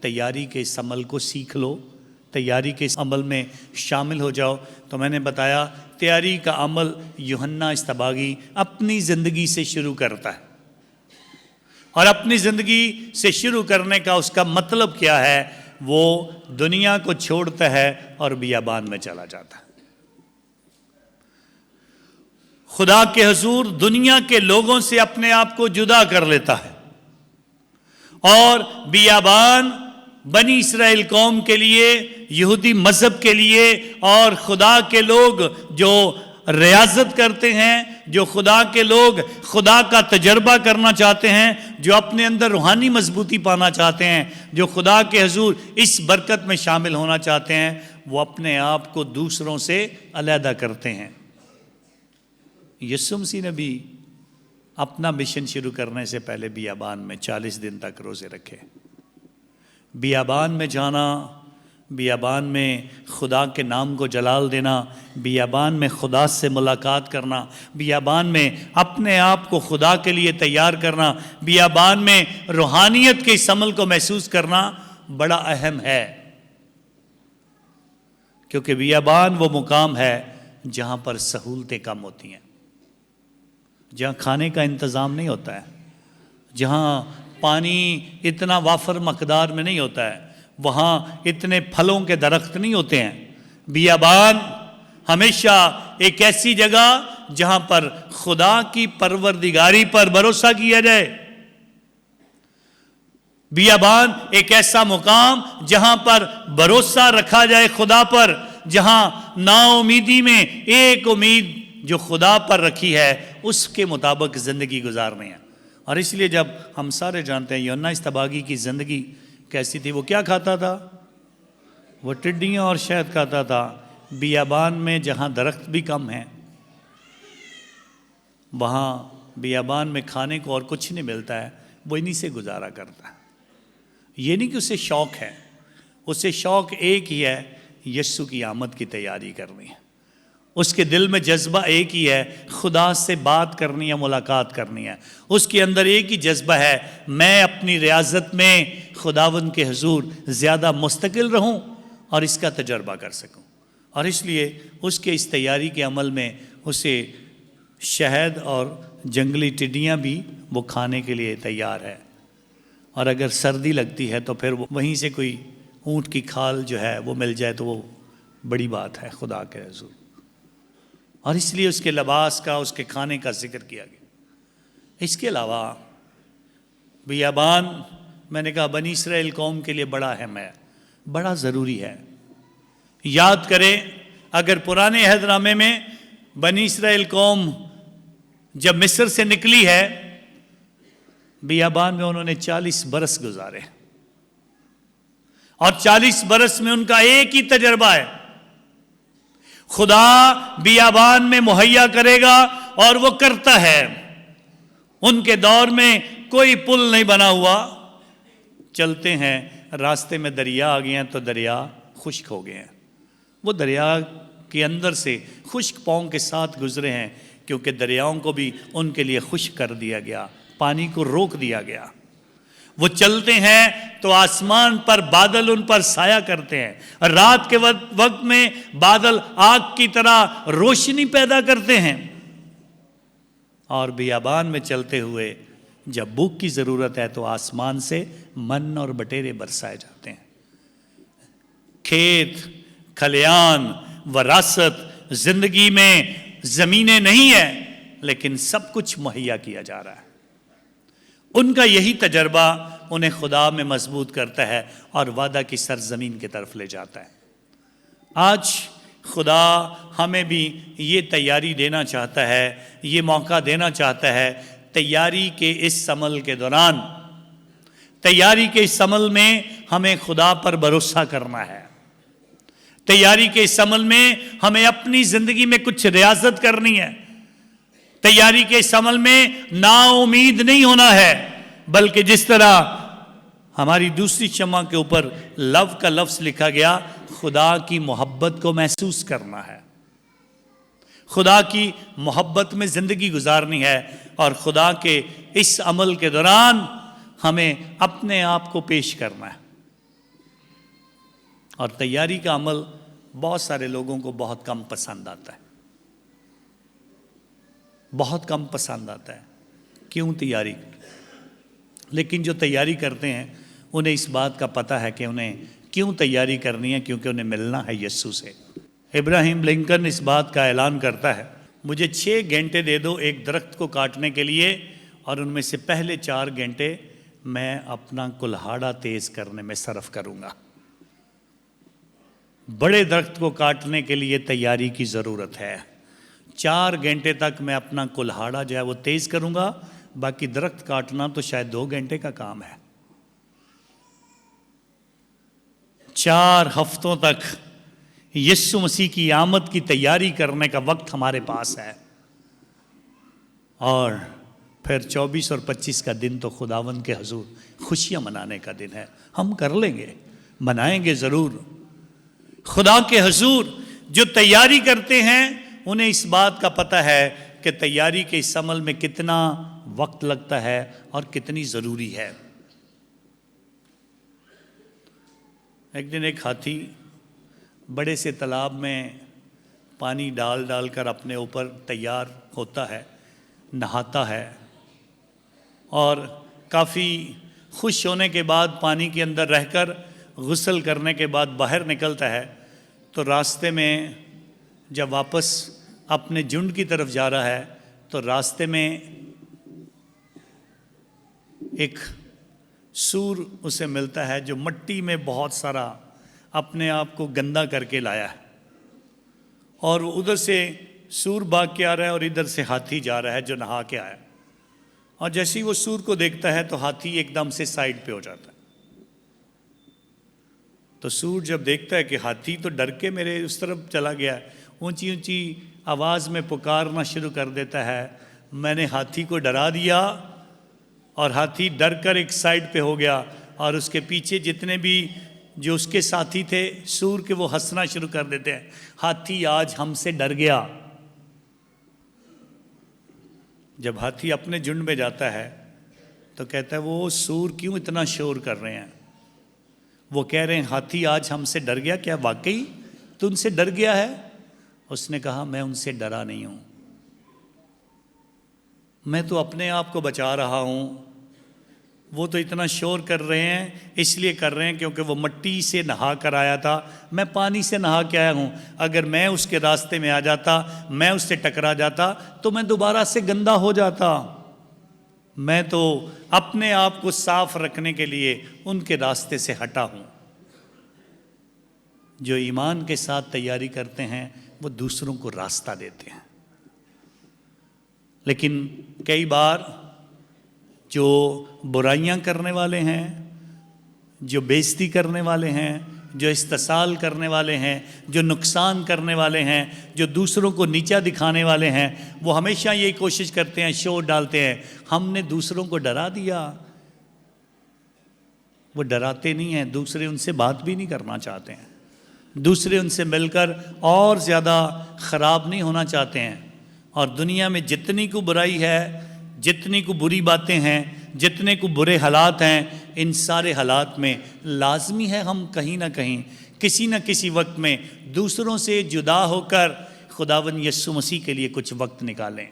تیاری کے اس عمل کو سیکھ لو، تیاری کے اس عمل میں شامل ہو جاؤ۔ تو میں نے بتایا تیاری کا عمل یوحنا استباغی اپنی زندگی سے شروع کرتا ہے، اور اپنی زندگی سے شروع کرنے کا اس کا مطلب کیا ہے؟ وہ دنیا کو چھوڑتا ہے اور بیابان میں چلا جاتا ہے، خدا کے حضور دنیا کے لوگوں سے اپنے آپ کو جدا کر لیتا ہے، اور بیابان بنی اسرائیل قوم کے لیے، یہودی مذہب کے لیے، اور خدا کے لوگ جو ریاضت کرتے ہیں، جو خدا کے لوگ خدا کا تجربہ کرنا چاہتے ہیں، جو اپنے اندر روحانی مضبوطی پانا چاہتے ہیں، جو خدا کے حضور اس برکت میں شامل ہونا چاہتے ہیں، وہ اپنے آپ کو دوسروں سے علیحدہ کرتے ہیں۔ یسوع مسیح نے بھی اپنا مشن شروع کرنے سے پہلے بیابان میں 40 دن تک روزے رکھے۔ بیابان میں جانا، بیابان میں خدا کے نام کو جلال دینا، بیابان میں خدا سے ملاقات کرنا، بیابان میں اپنے آپ کو خدا کے لیے تیار کرنا، بیابان میں روحانیت کے اس عمل کو محسوس کرنا بڑا اہم ہے، کیونکہ بیابان وہ مقام ہے جہاں پر سہولتیں کم ہوتی ہیں، جہاں کھانے کا انتظام نہیں ہوتا ہے، جہاں پانی اتنا وافر مقدار میں نہیں ہوتا ہے، وہاں اتنے پھلوں کے درخت نہیں ہوتے ہیں۔ بیابان ہمیشہ ایک ایسی جگہ جہاں پر خدا کی پروردگاری پر بھروسہ کیا جائے، بیابان ایک ایسا مقام جہاں پر بھروسہ رکھا جائے خدا پر، جہاں نا امیدی میں ایک امید جو خدا پر رکھی ہے اس کے مطابق زندگی گزارنی ہے۔ اور اس لیے جب ہم سارے جانتے ہیں یوحنا استباغی کی زندگی کیسی تھی، وہ کیا کھاتا تھا؟ وہ ٹڈیاں اور شہد کھاتا تھا۔ بیابان میں جہاں درخت بھی کم ہیں، وہاں بیابان میں کھانے کو اور کچھ نہیں ملتا ہے، وہ انہی سے گزارا کرتا ہے۔ یہ نہیں کہ اسے شوق ہے، اسے شوق ایک ہی ہے، یسوع کی آمد کی تیاری کرنی ہے۔ اس کے دل میں جذبہ ایک ہی ہے، خدا سے بات کرنی ہے، ملاقات کرنی ہے۔ اس کے اندر ایک ہی جذبہ ہے، میں اپنی ریاضت میں خداوند کے حضور زیادہ مستقل رہوں اور اس کا تجربہ کر سکوں۔ اور اس لیے اس کے اس تیاری کے عمل میں اسے شہد اور جنگلی ٹڈیاں بھی وہ کھانے کے لیے تیار ہے، اور اگر سردی لگتی ہے تو پھر وہیں سے کوئی اونٹ کی کھال جو ہے وہ مل جائے تو وہ بڑی بات ہے خدا کے حضور۔ اور اس لیے اس کے لباس کا، اس کے کھانے کا ذکر کیا گیا۔ اس کے علاوہ بیابان، میں نے کہا بنی اسرائیل قوم کے لیے بڑا اہم ہے، بڑا ضروری ہے۔ یاد کریں اگر پرانے عہد نامے میں بنی اسرائیل قوم جب مصر سے نکلی ہے، بیابان میں انہوں نے 40 برس گزارے، اور 40 برس میں ان کا ایک ہی تجربہ ہے، خدا بیابان میں مہیا کرے گا، اور وہ کرتا ہے۔ ان کے دور میں کوئی پل نہیں بنا ہوا، چلتے ہیں راستے میں دریا آ گئے ہیں تو دریا خشک ہو گئے ہیں، وہ دریا کے اندر سے خشک پاؤں کے ساتھ گزرے ہیں، کیونکہ دریاؤں کو بھی ان کے لیے خشک کر دیا گیا، پانی کو روک دیا گیا۔ وہ چلتے ہیں تو آسمان پر بادل ان پر سایہ کرتے ہیں، رات کے وقت میں بادل آگ کی طرح روشنی پیدا کرتے ہیں، اور بیابان میں چلتے ہوئے جب بھوک کی ضرورت ہے تو آسمان سے من اور بٹیرے برسائے جاتے ہیں۔ کھیت، کھلیان، وراثت، زندگی میں زمینیں نہیں ہیں، لیکن سب کچھ مہیا کیا جا رہا ہے۔ ان کا یہی تجربہ انہیں خدا میں مضبوط کرتا ہے اور وعدہ کی سرزمین کی طرف لے جاتا ہے۔ آج خدا ہمیں بھی یہ تیاری دینا چاہتا ہے، یہ موقع دینا چاہتا ہے۔ تیاری کے اس عمل کے دوران، تیاری کے اس عمل میں ہمیں خدا پر بھروسہ کرنا ہے۔ تیاری کے اس عمل میں ہمیں اپنی زندگی میں کچھ ریاضت کرنی ہے۔ تیاری کے اس عمل میں نا امید نہیں ہونا ہے، بلکہ جس طرح ہماری دوسری شمع کے اوپر لو کا لفظ لکھا گیا، خدا کی محبت کو محسوس کرنا ہے، خدا کی محبت میں زندگی گزارنی ہے، اور خدا کے اس عمل کے دوران ہمیں اپنے آپ کو پیش کرنا ہے۔ اور تیاری کا عمل بہت سارے لوگوں کو بہت کم پسند آتا ہے، بہت کم پسند آتا ہے۔ کیوں تیاری؟ لیکن جو تیاری کرتے ہیں انہیں اس بات کا پتہ ہے کہ انہیں کیوں تیاری کرنی ہے، کیونکہ انہیں ملنا ہے یسوع سے۔ ابراہیم لنکن اس بات کا اعلان کرتا ہے، مجھے 6 گھنٹے دے دو ایک درخت کو کاٹنے کے لیے، اور ان میں سے پہلے 4 گھنٹے میں اپنا کلہاڑا تیز کرنے میں صرف کروں گا۔ بڑے درخت کو کاٹنے کے لیے تیاری کی ضرورت ہے۔ 4 گھنٹے تک میں اپنا کلہاڑا جو ہے وہ تیز کروں گا، باقی درخت کاٹنا تو شاید 2 گھنٹے کا کام ہے۔ 4 ہفتوں تک یسوع مسیح کی آمد کی تیاری کرنے کا وقت ہمارے پاس ہے، اور پھر 24 اور 25 کا دن تو خداوند کے حضور خوشیاں منانے کا دن ہے۔ ہم کر لیں گے، منائیں گے ضرور۔ خدا کے حضور جو تیاری کرتے ہیں انہیں اس بات کا پتہ ہے کہ تیاری کے اس عمل میں کتنا وقت لگتا ہے اور کتنی ضروری ہے۔ ایک دن ایک ہاتھی بڑے سے تالاب میں پانی ڈال ڈال کر اپنے اوپر تیار ہوتا ہے، نہاتا ہے، اور کافی خوش ہونے کے بعد پانی کے اندر رہ کر غسل کرنے کے بعد باہر نکلتا ہے، تو راستے میں جب واپس اپنے جھنڈ کی طرف جا رہا ہے تو راستے میں ایک سور اسے ملتا ہے جو مٹی میں بہت سارا اپنے آپ کو گندا کر کے لایا ہے، اور وہ ادھر سے سور بھاگ کے آ رہا ہے اور ادھر سے ہاتھی جا رہا ہے جو نہا کے آیا، اور جیسے ہی وہ سور کو دیکھتا ہے تو ہاتھی ایک دم سے سائیڈ پہ ہو جاتا ہے۔ تو سور جب دیکھتا ہے کہ ہاتھی تو ڈر کے میرے اس طرف چلا گیا ہے، اونچی اونچی آواز میں پکارنا شروع کر دیتا ہے، میں نے ہاتھی کو ڈرا دیا، اور ہاتھی ڈر کر ایک سائیڈ پہ ہو گیا، اور اس کے پیچھے جتنے بھی جو اس کے ساتھی تھے سور کے وہ ہنسنا شروع کر دیتے ہیں، ہاتھی آج ہم سے ڈر گیا۔ جب ہاتھی اپنے جھنڈ میں جاتا ہے تو کہتا ہے وہ سور کیوں اتنا شور کر رہے ہیں؟ وہ کہہ رہے ہیں ہاتھی آج ہم سے ڈر گیا، کیا واقعی تو ان سے ڈر گیا ہے؟ اس نے کہا میں ان سے ڈرا نہیں ہوں، میں تو اپنے آپ کو بچا رہا ہوں، وہ تو اتنا شور کر رہے ہیں اس لیے کر رہے ہیں کیونکہ وہ مٹی سے نہا کر آیا تھا، میں پانی سے نہا کے آیا ہوں، اگر میں اس کے راستے میں آ جاتا، میں اس سے ٹکرا جاتا تو میں دوبارہ سے گندا ہو جاتا۔ میں تو اپنے آپ کو صاف رکھنے کے لیے ان کے راستے سے ہٹا ہوں۔ جو ایمان کے ساتھ تیاری کرتے ہیں وہ دوسروں کو راستہ دیتے ہیں، لیکن کئی بار جو برائیاں کرنے والے ہیں، جو بے عزتی کرنے والے ہیں، جو استحصال کرنے والے ہیں، جو نقصان کرنے والے ہیں، جو دوسروں کو نیچا دکھانے والے ہیں، وہ ہمیشہ یہی کوشش کرتے ہیں، شور ڈالتے ہیں ہم نے دوسروں کو ڈرا دیا۔ وہ ڈراتے نہیں ہیں، دوسرے ان سے بات بھی نہیں کرنا چاہتے ہیں، دوسرے ان سے مل کر اور زیادہ خراب نہیں ہونا چاہتے ہیں۔ اور دنیا میں جتنی کو برائی ہے، جتنی کو بری باتیں ہیں، جتنے کو برے حالات ہیں، ان سارے حالات میں لازمی ہے ہم کہیں نہ کہیں کسی نہ کسی وقت میں دوسروں سے جدا ہو کر خداوند یسوع مسیح کے لیے کچھ وقت نکالیں۔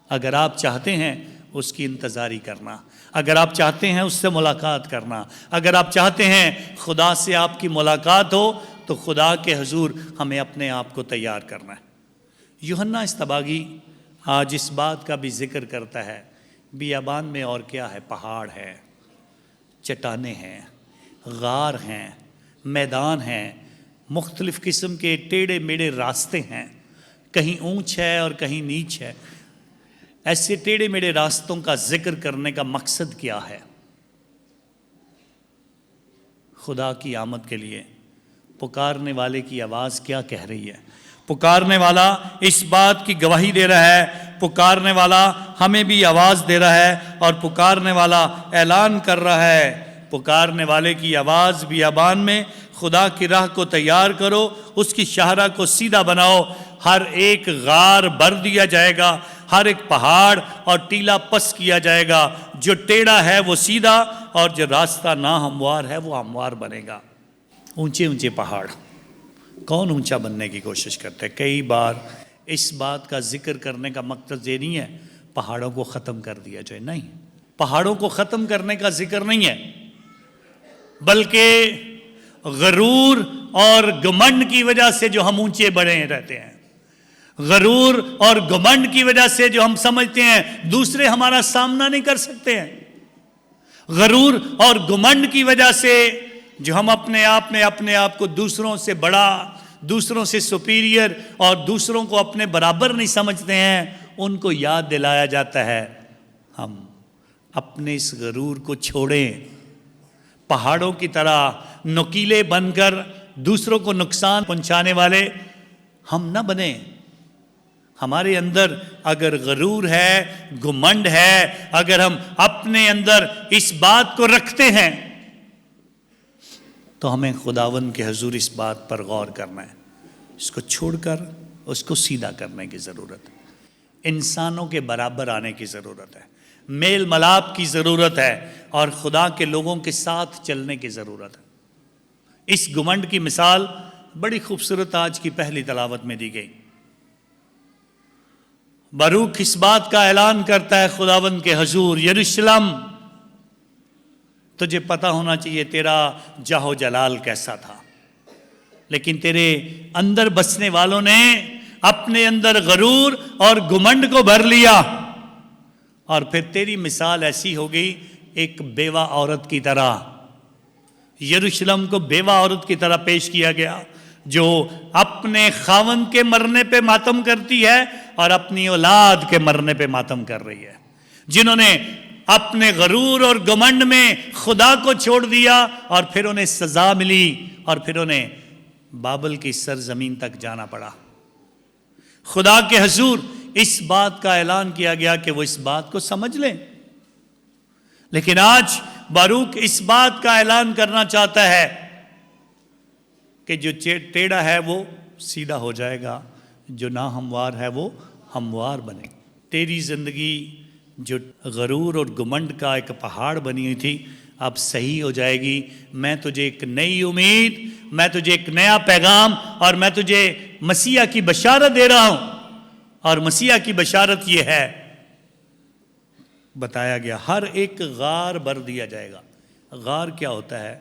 اگر آپ چاہتے ہیں اس کی انتظاری کرنا، اگر آپ چاہتے ہیں اس سے ملاقات کرنا، اگر آپ چاہتے ہیں خدا سے آپ کی ملاقات ہو، تو خدا کے حضور ہمیں اپنے آپ کو تیار کرنا ہے۔ یوحنا استباغی آج اس بات کا بھی ذکر کرتا ہے، بیابان میں اور کیا ہے؟ پہاڑ ہے، چٹانیں ہیں، غار ہیں، میدان ہیں، مختلف قسم کے ٹیڑھے میڑھے راستے ہیں، کہیں اونچ ہے اور کہیں نیچ ہے۔ ایسے ٹیڑھے میڑھے راستوں کا ذکر کرنے کا مقصد کیا ہے؟ خدا کی آمد کے لیے پکارنے والے کی آواز کیا کہہ رہی ہے؟ پکارنے والا اس بات کی گواہی دے رہا ہے، پکارنے والا ہمیں بھی آواز دے رہا ہے، اور پکارنے والا اعلان کر رہا ہے، پکارنے والے کی آواز بیابان میں خدا کی راہ کو تیار کرو، اس کی شاہراہ کو سیدھا بناؤ، ہر ایک غار بھر دیا جائے گا، ہر ایک پہاڑ اور ٹیلا پس کیا جائے گا، جو ٹیڑھا ہے وہ سیدھا، اور جو راستہ ناہموار ہے وہ ہموار بنے گا۔ اونچے اونچے پہاڑ، کون اونچا بننے کی کوشش کرتے ہیں؟ کئی بار اس بات کا ذکر کرنے کا مقصد یہ نہیں ہے پہاڑوں کو ختم کر دیا جائے، نہیں، پہاڑوں کو ختم کرنے کا ذکر نہیں ہے، بلکہ غرور اور گھمنڈ کی وجہ سے جو ہم اونچے بڑے رہتے ہیں، غرور اور گھمنڈ کی وجہ سے جو ہم سمجھتے ہیں دوسرے ہمارا سامنا نہیں کر سکتے ہیں، غرور اور گھمنڈ کی وجہ سے جو ہم اپنے آپ کو دوسروں سے بڑا، دوسروں سے سپیریئر اور دوسروں کو اپنے برابر نہیں سمجھتے ہیں، ان کو یاد دلایا جاتا ہے ہم اپنے اس غرور کو چھوڑیں، پہاڑوں کی طرح نکیلے بن کر دوسروں کو نقصان پہنچانے والے ہم نہ بنیں۔ ہمارے اندر اگر غرور ہے، گھمنڈ ہے، اگر ہم اپنے اندر اس بات کو رکھتے ہیں تو ہمیں خداوند کے حضور اس بات پر غور کرنا ہے، اس کو چھوڑ کر اس کو سیدھا کرنے کی ضرورت ہے، انسانوں کے برابر آنے کی ضرورت ہے، میل ملاپ کی ضرورت ہے، اور خدا کے لوگوں کے ساتھ چلنے کی ضرورت ہے۔ اس گھمنڈ کی مثال بڑی خوبصورت آج کی پہلی تلاوت میں دی گئی۔ باروک اس بات کا اعلان کرتا ہے خداوند کے حضور، یروشلم تجھے پتا ہونا چاہیے تیرا جاہ و جلال کیسا تھا، لیکن تیرے اندر بسنے والوں نے اپنے اندر غرور اور گھمنڈ کو بھر لیا، اور پھر تیری مثال ایسی ہو گئی ایک بیوہ عورت کی طرح۔ یروشلم کو بیوہ عورت کی طرح پیش کیا گیا جو اپنے خاوند کے مرنے پہ ماتم کرتی ہے اور اپنی اولاد کے مرنے پہ ماتم کر رہی ہے، جنہوں نے اپنے غرور اور گھمنڈ میں خدا کو چھوڑ دیا، اور پھر انہیں سزا ملی، اور پھر انہیں بابل کی سرزمین تک جانا پڑا۔ خدا کے حضور اس بات کا اعلان کیا گیا کہ وہ اس بات کو سمجھ لیں، لیکن آج باروک اس بات کا اعلان کرنا چاہتا ہے کہ جو ٹیڑھا ہے وہ سیدھا ہو جائے گا، جو ناہموار ہے وہ ہموار بنے گا۔ تیری زندگی جو غرور اور گھمنڈ کا ایک پہاڑ بنی ہوئی تھی اب صحیح ہو جائے گی۔ میں تجھے ایک نئی امید، میں تجھے ایک نیا پیغام، اور میں تجھے مسیح کی بشارت دے رہا ہوں، اور مسیح کی بشارت یہ ہے، بتایا گیا ہر ایک غار بھر دیا جائے گا۔ غار کیا ہوتا ہے؟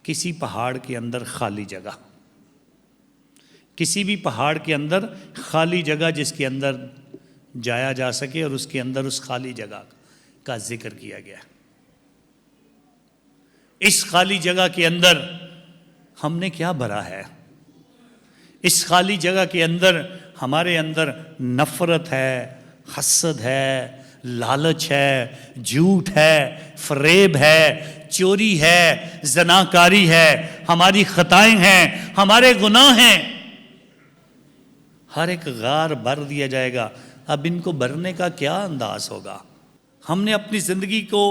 کسی پہاڑ کے اندر خالی جگہ، کسی بھی پہاڑ کے اندر خالی جگہ جس کے اندر جایا جا سکے، اور اس کے اندر اس خالی جگہ کا ذکر کیا گیا۔ اس خالی جگہ کے اندر ہم نے کیا بھرا ہے؟ اس خالی جگہ کے اندر ہمارے اندر نفرت ہے، حسد ہے، لالچ ہے، جھوٹ ہے، فریب ہے، چوری ہے، زناکاری ہے، ہماری خطائیں ہیں، ہمارے گناہ ہیں۔ ہر ایک غار بھر دیا جائے گا۔ اب ان کو بھرنے کا کیا انداز ہوگا؟ ہم نے اپنی زندگی کو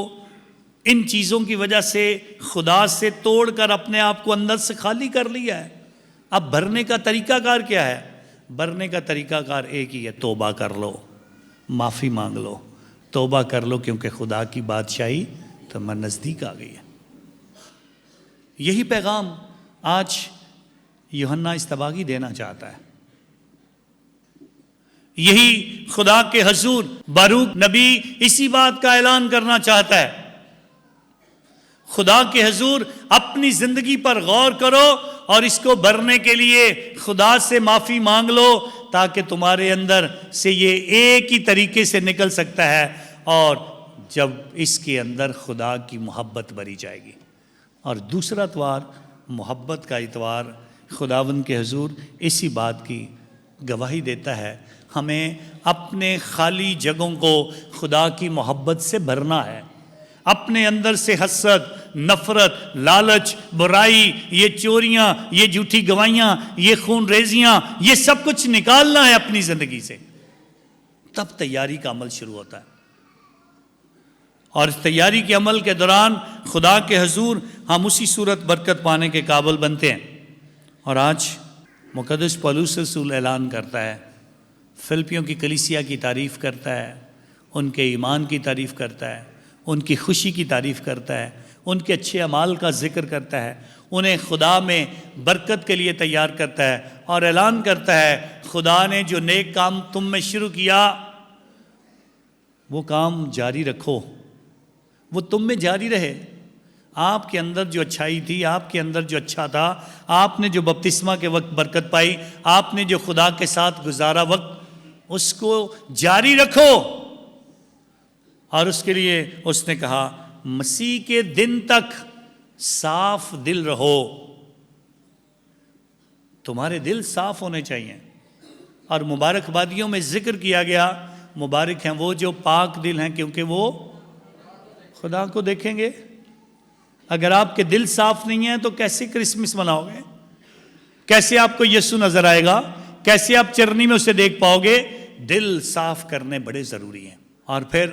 ان چیزوں کی وجہ سے خدا سے توڑ کر اپنے آپ کو اندر سے خالی کر لیا ہے۔ اب بھرنے کا طریقہ کار کیا ہے؟ بھرنے کا طریقہ کار ایک ہی ہے، توبہ کر لو، معافی مانگ لو، توبہ کر لو، کیونکہ خدا کی بادشاہی تمہیں نزدیک آ گئی ہے۔ یہی پیغام آج یوحنا استباغی دینا چاہتا ہے۔ یہی خدا کے حضور باروک نبی اسی بات کا اعلان کرنا چاہتا ہے۔ خدا کے حضور اپنی زندگی پر غور کرو، اور اس کو بھرنے کے لیے خدا سے معافی مانگ لو، تاکہ تمہارے اندر سے یہ ایک ہی طریقے سے نکل سکتا ہے، اور جب اس کے اندر خدا کی محبت بھری جائے گی۔ اور دوسرا اتوار، محبت کا اتوار، خداوند کے حضور اسی بات کی گواہی دیتا ہے۔ ہمیں اپنے خالی جگہوں کو خدا کی محبت سے بھرنا ہے۔ اپنے اندر سے حسد، نفرت، لالچ، برائی، یہ چوریاں، یہ جھوٹی گواہیاں، یہ خون ریزیاں، یہ سب کچھ نکالنا ہے اپنی زندگی سے، تب تیاری کا عمل شروع ہوتا ہے۔ اور اس تیاری کے عمل کے دوران خدا کے حضور ہم اسی صورت برکت پانے کے قابل بنتے ہیں۔ اور آج مقدس پولس رسول اعلان کرتا ہے، فلپیوں کی کلیسیا کی تعریف کرتا ہے، ان کے ایمان کی تعریف کرتا ہے، ان کی خوشی کی تعریف کرتا ہے، ان کے اچھے اعمال کا ذکر کرتا ہے، انہیں خدا میں برکت کے لیے تیار کرتا ہے اور اعلان کرتا ہے خدا نے جو نیک کام تم میں شروع کیا وہ کام جاری رکھو، وہ تم میں جاری رہے۔ آپ کے اندر جو اچھائی تھی، آپ کے اندر جو اچھا تھا، آپ نے جو بپتسمہ کے وقت برکت پائی، آپ نے جو خدا کے ساتھ گزارا وقت، اس کو جاری رکھو۔ اور اس کے لیے اس نے کہا مسیح کے دن تک صاف دل رہو۔ تمہارے دل صاف ہونے چاہیے۔ اور مبارک بادیوں میں ذکر کیا گیا، مبارک ہیں وہ جو پاک دل ہیں کیونکہ وہ خدا کو دیکھیں گے۔ اگر آپ کے دل صاف نہیں ہیں تو کیسے کرسمس مناؤ گے؟ کیسے آپ کو یسوع نظر آئے گا؟ کیسے آپ چرنی میں اسے دیکھ پاؤ گے؟ دل صاف کرنے بڑے ضروری ہیں۔ اور پھر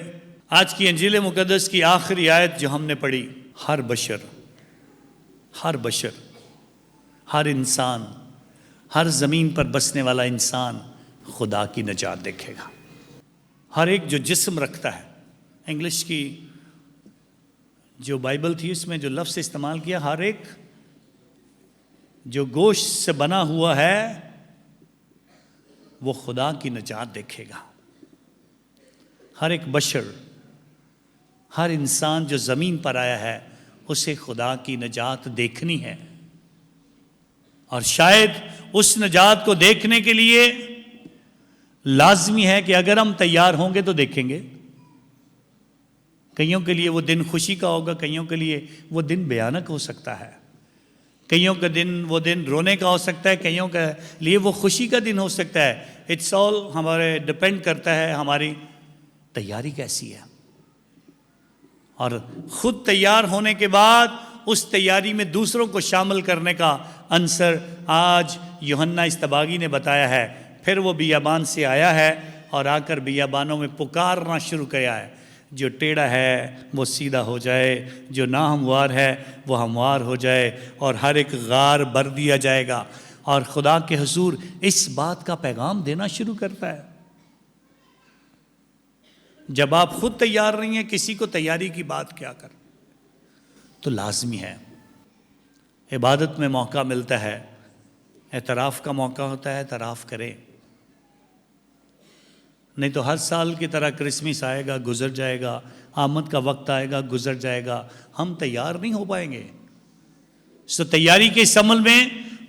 آج کی انجیل مقدس کی آخری آیت جو ہم نے پڑھی، ہر بشر، ہر انسان، ہر زمین پر بسنے والا انسان خدا کی نجات دیکھے گا۔ ہر ایک جو جسم رکھتا ہے، انگلش کی جو بائبل تھی اس میں جو لفظ استعمال کیا، ہر ایک جو گوشت سے بنا ہوا ہے وہ خدا کی نجات دیکھے گا۔ ہر ایک بشر، ہر انسان جو زمین پر آیا ہے اسے خدا کی نجات دیکھنی ہے، اور شاید اس نجات کو دیکھنے کے لیے لازمی ہے کہ اگر ہم تیار ہوں گے تو دیکھیں گے۔ کئیوں کے لیے وہ دن خوشی کا ہوگا، کئیوں کے لیے وہ دن بھیانک ہو سکتا ہے، کئیوں کا دن وہ دن رونے کا ہو سکتا ہے، کئیوں کے لیے وہ خوشی کا دن ہو سکتا ہے۔ اٹس آل ہمارے ڈپینڈ کرتا ہے ہماری تیاری کیسی ہے۔ اور خود تیار ہونے کے بعد اس تیاری میں دوسروں کو شامل کرنے کا عنصر آج یوحنا استباغی نے بتایا ہے۔ پھر وہ بیابان سے آیا ہے اور آ کر بیابانوں میں پکارنا شروع کیا ہے، جو ٹیڑھا ہے وہ سیدھا ہو جائے، جو ناہموار ہے وہ ہموار ہو جائے، اور ہر ایک غار بھر دیا جائے گا۔ اور خدا کے حضور اس بات کا پیغام دینا شروع کرتا ہے۔ جب آپ خود تیار نہیں ہیں، کسی کو تیاری کی بات کیا کر، تو لازمی ہے عبادت میں موقع ملتا ہے، اعتراف کا موقع ہوتا ہے، اعتراف کریں۔ نہیں تو ہر سال کی طرح کرسمس آئے گا، گزر جائے گا، آمد کا وقت آئے گا، گزر جائے گا، ہم تیار نہیں ہو پائیں گے۔ سو تیاری کے اس عمل میں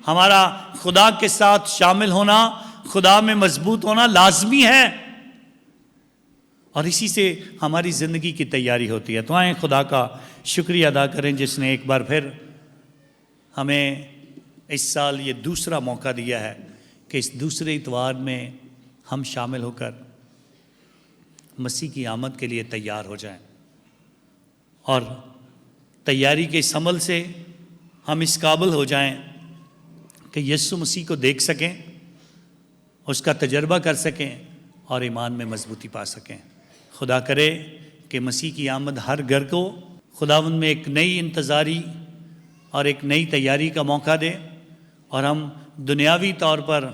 ہمارا خدا کے ساتھ شامل ہونا، خدا میں مضبوط ہونا لازمی ہے، اور اسی سے ہماری زندگی کی تیاری ہوتی ہے۔ تو آئیں خدا کا شکریہ ادا کریں جس نے ایک بار پھر ہمیں اس سال یہ دوسرا موقع دیا ہے کہ اس دوسرے اتوار میں ہم شامل ہو کر مسیح کی آمد کے لیے تیار ہو جائیں، اور تیاری کے اس عمل سے ہم اس قابل ہو جائیں کہ یسوع مسیح کو دیکھ سکیں، اس کا تجربہ کر سکیں اور ایمان میں مضبوطی پا سکیں۔ خدا کرے کہ مسیح کی آمد ہر گھر کو خداوند میں ایک نئی انتظاری اور ایک نئی تیاری کا موقع دے، اور ہم دنیاوی طور پر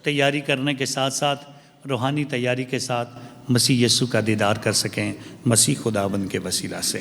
تیاری کرنے کے ساتھ ساتھ روحانی تیاری کے ساتھ مسیح یسوع کا دیدار کر سکیں، مسیح خداوند کے وسیلہ سے۔